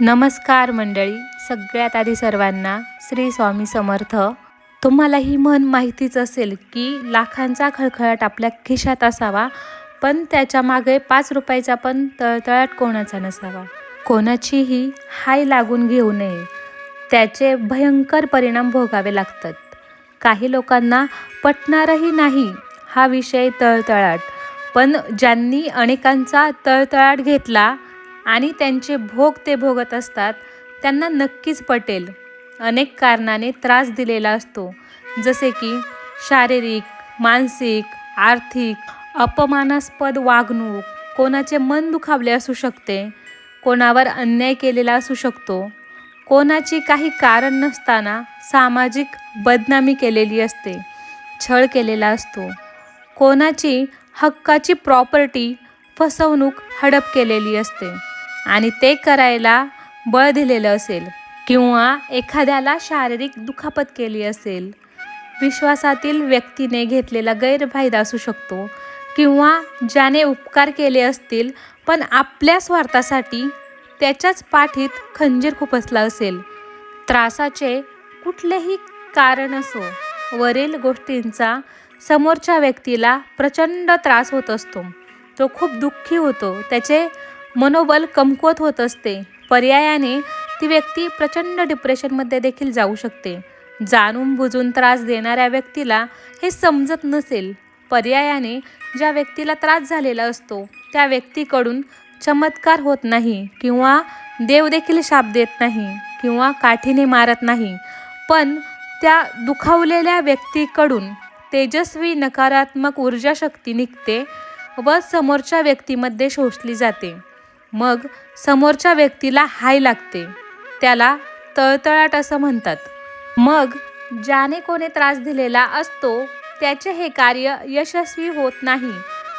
नमस्कार मंडळी, सगळ्यात आधी सर्वांना श्री स्वामी समर्थ. तुम्हाला ही म्हण माहितीच असेल की लाखांचा खळखळाट आपल्या खिशात असावा, पण त्याच्या मागे 5 रुपयाचा पण तळतळाट कोणाचा नसावा. कोणाचीही हाय लागून घेऊ नये, त्याचे भयंकर परिणाम भोगावे लागतात. काही लोकांना पटणारही नाही हा विषय तळतळाट, पण ज्यांनी अनेकांचा तळतळाट घेतला आणि त्यांचे भोग ते भोगत असतात त्यांना नक्कीच पटेल. अनेक कारणाने त्रास दिलेला असतो, जसे की शारीरिक, मानसिक, आर्थिक, अपमानास्पद वागणूक, कोणाचे मन दुखावले असू शकते, कोणावर अन्याय केलेला असू शकतो, कोणाची काही कारण नसताना सामाजिक बदनामी केलेली असते, छळ केलेला असतो, कोणाची हक्काची प्रॉपर्टी फसवणूक हडप केलेली असते आणि ते करायला बळ दिलेलं असेल, किंवा एखाद्याला शारीरिक दुखापत केली असेल, विश्वासातील व्यक्तीने घेतलेला गैरफायदा असू शकतो, किंवा ज्याने उपकार केले असतील पण आपल्या स्वार्थासाठी त्याच्याच पाठीत खंजीर खुपसला असेल. त्रासाचे कुठलेही कारण असो, वरील गोष्टींचा समोरच्या व्यक्तीला प्रचंड त्रास होत असतो. तो खूप दुःखी होतो, त्याचे मनोबल कमकुवत होत असते. पर्यायाने ती व्यक्ती प्रचंड डिप्रेशनमध्ये देखील जाऊ शकते. जाणून बुजून त्रास देणाऱ्या व्यक्तीला हे समजत नसेल. पर्यायाने ज्या व्यक्तीला त्रास झालेला असतो त्या व्यक्तीकडून चमत्कार होत नाही, किंवा देव देखील शाप देत नाही, किंवा काठीने मारत नाही, पण त्या दुखावलेल्या व्यक्तीकडून तेजस्वी नकारात्मक ऊर्जा शक्ती निघते व समोरच्या व्यक्तीमध्ये शोषली जाते. मग समोरच्या व्यक्तीला हाय लागते. त्याला तळतळाट असं म्हणतात. मग ज्याने कोणी त्रास दिलेला असतो त्याचे हे कार्य यशस्वी होत नाही,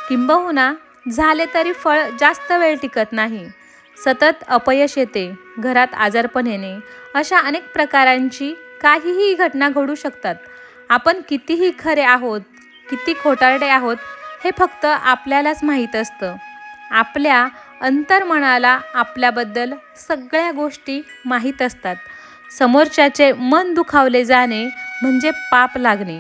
किंबहुना झाले तरी फळ जास्त वेळ टिकत नाही. सतत अपयश येते, घरात आजारपण येणे, अशा अनेक प्रकारांची काहीही घटना घडू शकतात. आपण कितीही खरे आहोत, किती खोटारडे आहोत हे फक्त आपल्यालाच माहीत असतं. आपल्या अंतर्मनाला आपल्याबद्दल सगळ्या गोष्टी माहीत असतात. समोरच्याचे मन दुखावले जाणे म्हणजे पाप लागणे.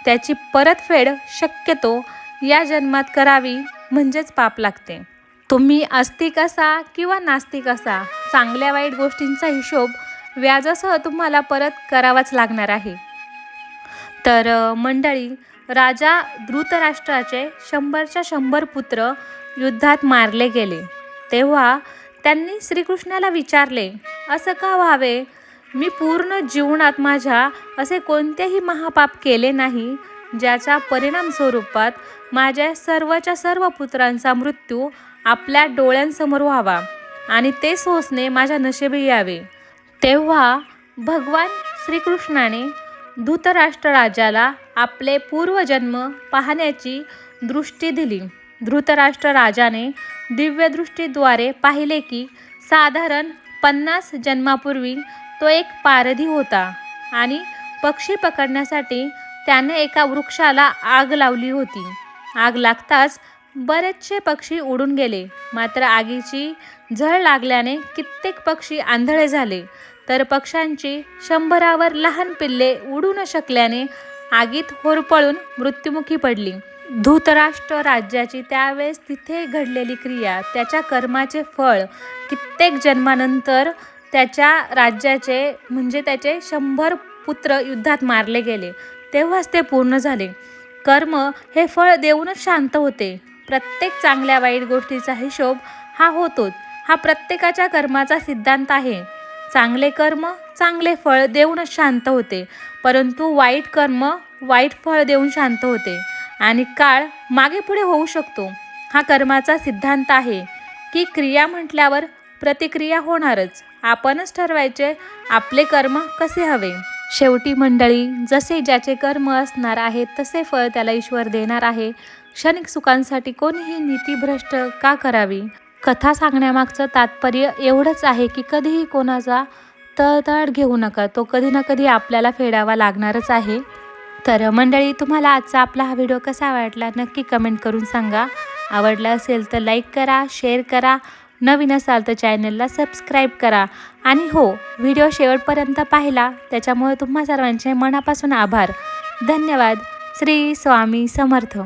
त्याची परतफेड शक्यतो या जन्मात करावी म्हणजेच पाप लागते. तुम्ही आस्तिक असा किंवा नास्तिक असा, चांगल्या वाईट गोष्टींचा हिशोब व्याजासह तुम्हाला परत करावाच लागणार आहे. तर मंडळी, राजा धृतराष्ट्राचे 100च्या 100 पुत्र युद्धात मारले गेले. तेव्हा त्यांनी श्रीकृष्णाला विचारले, असं का व्हावे? मी पूर्ण जीवनात माझ्या असे कोणतेही महापाप केले नाही ज्याच्या परिणाम स्वरूपात माझ्या सर्वच्या सर्व पुत्रांचा मृत्यू आपल्या डोळ्यांसमोर व्हावा आणि ते सोसणे माझ्या नशिबी यावे. तेव्हा भगवान श्रीकृष्णाने धृतराष्ट्र राजाला आपले पूर्वजन्म पाहण्याची दृष्टी दिली. धृतराष्ट्र राजाने दिव्यदृष्टीद्वारे पाहिले की साधारण 50 जन्मापूर्वी तो एक पारधी होता आणि पक्षी पकडण्यासाठी त्याने एका वृक्षाला आग लावली होती. आग लागताच बरेचसे पक्षी उडून गेले, मात्र आगीची झळ लागल्याने कित्येक पक्षी आंधळे झाले, तर पक्ष्यांची 100वर लहान पिल्ले उडू न शकल्याने आगीत होरपळून मृत्युमुखी पडली. धृतराष्ट्र राज्याची त्यावेळेस तिथे घडलेली क्रिया, त्याच्या कर्माचे फळ कित्येक जन्मानंतर त्याच्या राज्याचे म्हणजे त्याचे 100 पुत्र युद्धात मारले गेले, तेव्हाच ते पूर्ण झाले. कर्म हे फळ देऊनच शांत होते. प्रत्येक चांगल्या वाईट गोष्टीचा हिशोब हा होतोच. हा प्रत्येकाच्या कर्माचा सिद्धांत आहे. चांगले कर्म चांगले फळ देऊनच शांत होते, परंतु वाईट कर्म वाईट फळ देऊन शांत होते. आणि काळ मागे पुढे होऊ शकतो. हा कर्माचा सिद्धांत आहे की क्रिया म्हटल्यावर प्रतिक्रिया होणारच. आपणच ठरवायचे आपले कर्म कसे हवे. शेवटी मंडळी, जसे ज्याचे कर्म असणार आहे तसे फळ त्याला ईश्वर देणार आहे. क्षणिक सुखांसाठी कोणीही नीतिभ्रष्ट का करावी? कथा सांगण्यामागचं तात्पर्य एवढंच आहे की कधीही कोणाचा तळतळाट घेऊ नका. तो कधी ना कधी आपल्याला फेडावा लागणारच आहे. तर मंडळी, तुम्हाला आजचा आपला हा व्हिडिओ कसा वाटला नक्की कमेंट करून सांगा. आवडला असेल तर लाईक करा, शेअर करा नवीन असाल तर चॅनलला सबस्क्राईब करा. आणि हो, व्हिडिओ शेवटपर्यंत पाहिला त्याच्यामुळे तुम्हा सर्वांचे मनापासून आभार. धन्यवाद. श्री स्वामी समर्थ.